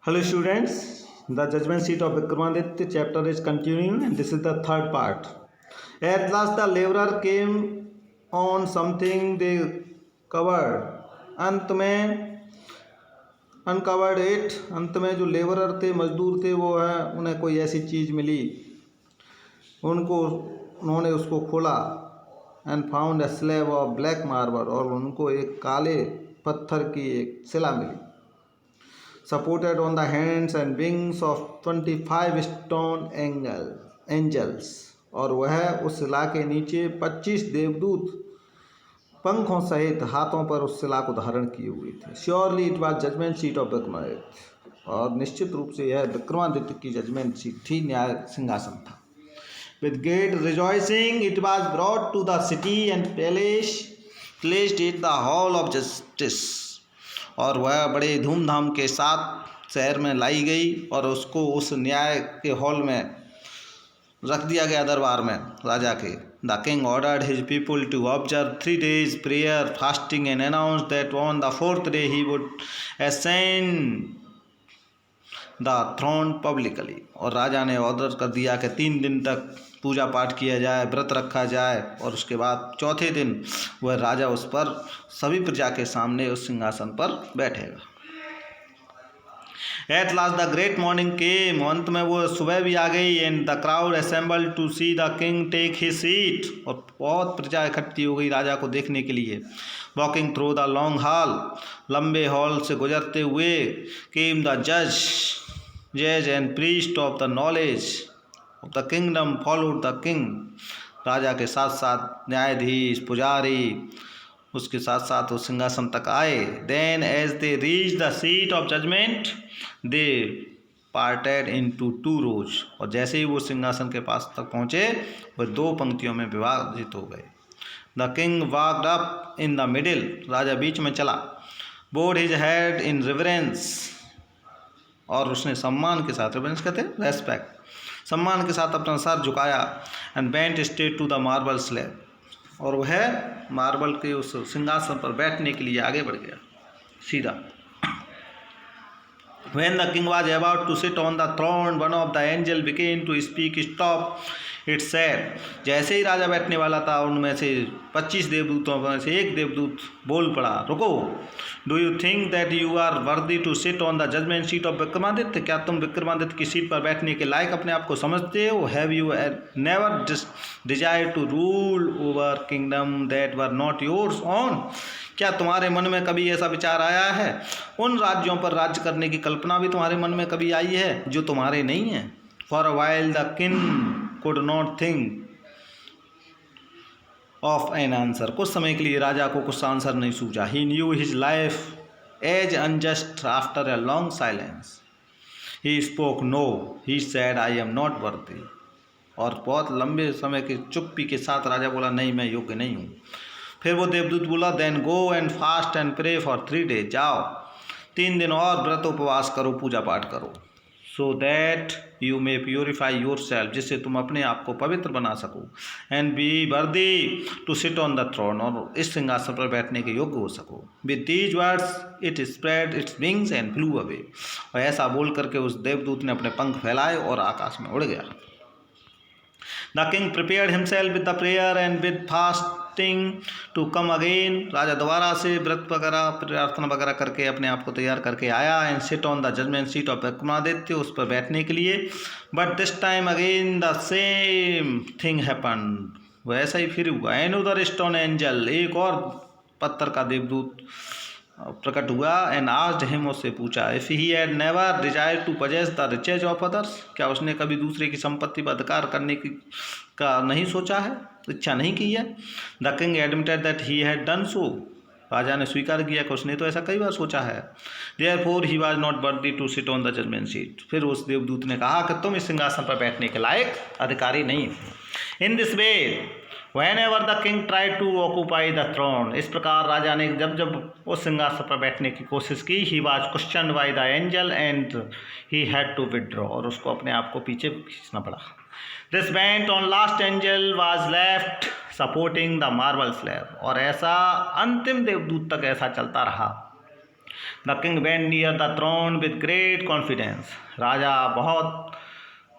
Hello students, the judgment seat of Vikramaditya chapter is continuing and this is the third part. At last the laborer came on something they covered. अंत में uncovered it, अंत में जो labourer थे, मजदूर थे, वो है उन्हें कोई ऐसी चीज़ मिली, उन्होंने उसको खोला and found a slab of black marble, और उनको एक काले पत्थर की एक शिला मिली, supported on the hands and wings of 25 stone angels, और वह उस शिला के नीचे 25 देवदूत पंखों सहित हाथों पर उस शिला को धारण किए हुए थे. Surely it was judgement seat of Vikramaditya, और निश्चित रूप से यह विक्रमादित्य की जजमेंट सीट थी, न्याय सिंहासन था. With great rejoicing it was brought to the city and placed it the hall of justice, और वह बड़े धूमधाम के साथ शहर में लाई गई और उसको उस न्याय के हॉल में रख दिया गया, दरबार में राजा के. The king ordered his people to observe 3 days prayer fasting and announce that on the 4th day he would ascend the throne publicly, और राजा ने ऑर्डर कर दिया कि 3 दिन तक पूजा पाठ किया जाए, व्रत रखा जाए, और उसके बाद चौथे दिन वह राजा उस पर सभी प्रजा के सामने उस सिंहासन पर बैठेगा. At last the great morning came, अंत में वो सुबह भी आ गई. And the crowd assembled to see the king take his seat, और बहुत प्रजा इकट्ठी हो गई राजा को देखने के लिए. Walking through the long hall, लंबे हॉल से गुजरते हुए, केम द जज and priest of the knowledge of the kingdom followed the king, राजा के साथ साथ न्यायाधीश, पुजारी उसके साथ साथ वो सिंहासन तक आए. Then as they reach the seat of judgement they parted into 2 rows, और जैसे ही वो सिंहासन के पास तक पहुँचे वह 2 पंक्तियों में विभाजित हो गए. The king walked up in the middle, राजा बीच में चला. Bowed his head in reverence, और उसने सम्मान के साथ, रिवरेंस कहते हैं रेस्पेक्ट, सम्मान के साथ अपना सर झुकाया. And bent straight to the marble slab, और वह मार्बल के उस सिंहासन पर बैठने के लिए आगे बढ़ गया सीधा. When the king was about to sit on the throne, one of the angels began to speak. Stop, it said. जैसे ही राजा बैठने वाला था, उनमें से 25 देवदूतों में से एक देवदूत बोल पड़ा, रुको. Do you think that you are worthy to sit on the judgement seat of Vikramaditya, क्या तुम विक्रमादित्य की सीट पर बैठने के लायक अपने आप को समझते हो? Have you never desire to rule over kingdom that were not yours on, क्या तुम्हारे मन में कभी ऐसा विचार आया है, उन राज्यों पर राज्य करने की कल्पना भी तुम्हारे मन में कभी आई है जो तुम्हारे नहीं है? For a while the king could not think of an answer, कुछ समय के लिए राजा को कुछ आंसर नहीं सूझा. He knew his life as unjust. After a long silence he spoke. No, he said, I am not worthy, और बहुत लंबे समय की चुप्पी के साथ राजा बोला, नहीं, मैं योग्य नहीं हूँ. फिर वो देवदूत बोला, then go and fast and pray for 3 days, जाओ 3 दिन और व्रत उपवास करो, पूजा पाठ करो. So that you may purify yourself, जिससे तुम अपने आप को पवित्र बना सको. And be worthy to sit on the throne, और इस सिंहासन पर बैठने के योग्य हो सको. With these words it spread its wings and flew away, और ऐसा बोल करके उस देवदूत ने अपने पंख फैलाए और आकाश में उड़ गया. The king prepared himself with the prayer and with fasting to come again, राजा दोबारा से व्रत वगैरह प्रार्थना वगैरह करके अपने आप को तैयार करके आया. And sit on the judgement seat of Vikramaditya, उस पर बैठने के लिए. But this time again the same thing happened, वैसा ही फिर हुआ. एनदर स्टोन एंजल, एक और पत्थर का देवदूत प्रकट हुआ. एंड आस्क्ड हिम, उससे पूछा, if he had never desire to possess the riches of others, क्या उसने कभी दूसरे की संपत्ति पर अधिकार करने की का नहीं सोचा है, इच्छा नहीं की है. The king admitted that he had done so, राजा ने स्वीकार किया कि उसने तो ऐसा कई बार सोचा है. Therefore he was not worthy to sit on the judgement seat, फिर उस देवदूत ने कहा कि तुम इस सिंहासन पर बैठने के लायक अधिकारी नहीं. In this way whenever the king tried to occupy the throne, इस प्रकार राजा ने जब जब उस सिंहासन पर बैठने की कोशिश की, he was questioned by the angel and he had to withdraw, और उसको अपने आप को पीछे खींचना पड़ा. This went on, last angel was left supporting the marble slab, और ऐसा अंतिम देवदूत तक ऐसा चलता रहा. The king went near the throne with great confidence. राजा बहुत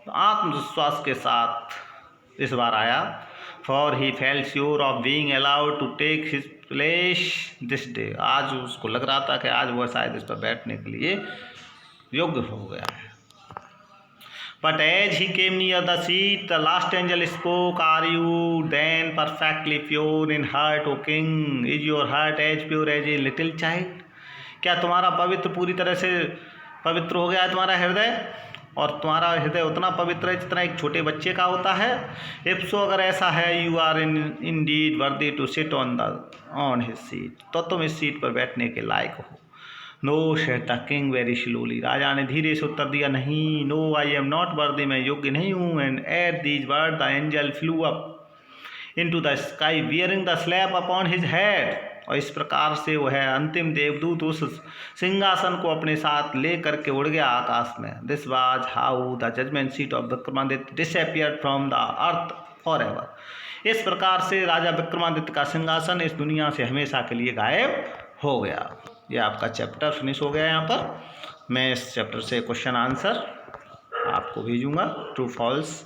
आत्मविश्वास के साथ इस बार आया। For he felt sure of being allowed to take his place this day. आज उसको लग रहा था कि आज वह शायद इस पर बैठने के लिए योग्य हो गया है। But as he came near the seat the last angel spoke, are you then perfectly pure in heart O king? Is your heart as pure as a little child? क्या तुम्हारा पवित्र पूरी तरह से पवित्र हो गया है तुम्हारा हृदय, और तुम्हारा हृदय उतना पवित्र है जितना एक छोटे बच्चे का होता है? इफ सो, अगर ऐसा है, you are indeed worthy to sit on his seat, तो तुम इस सीट पर बैठने के लायक हो। No said the king very slowly. राजा ने धीरे से उत्तर दिया, नहीं। नो आई एम नॉट वर्दी, मैं योग्य नहीं हूँ। And at these word the angel flu up into the sky bearing the slab upon his head. और इस प्रकार से वह अंतिम देवदूत उस सिंहासन को अपने साथ ले करके उड़ गया आकाश में। This was how the judgement seat of Vikramaditya disappeared from the earth for ever. इस प्रकार से राजा विक्रमादित्य का सिंहासन इस दुनिया से हमेशा के लिए गायब हो गया। ये आपका चैप्टर फिनिश हो गया। यहाँ पर मैं इस चैप्टर से क्वेश्चन आंसर आपको भेजूँगा, ट्रू फॉल्स,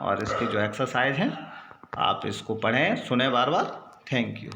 और इसकी जो एक्सरसाइज है आप इसको पढ़ें, सुने बार बार। Thank you.